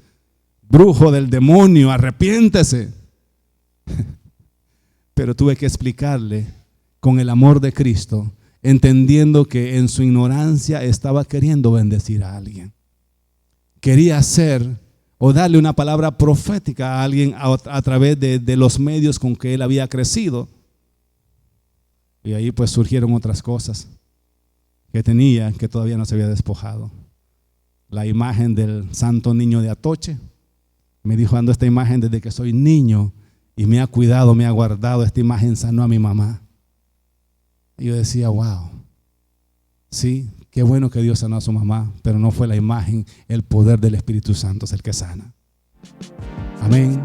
brujo del demonio, arrepiéntese. Pero tuve que explicarle con el amor de Cristo, entendiendo que en su ignorancia estaba queriendo bendecir a alguien. Quería hacer o darle una palabra profética a alguien a través de los medios con que él había crecido. Y ahí pues surgieron otras cosas que tenía, que todavía no se había despojado. La imagen del santo niño de Atoche. Me dijo: ando esta imagen desde que soy niño y me ha cuidado, me ha guardado. Esta imagen sanó a mi mamá. Y yo decía: wow, sí, qué bueno que Dios sanó a su mamá, pero no fue la imagen, el poder del Espíritu Santo es el que sana. Amén.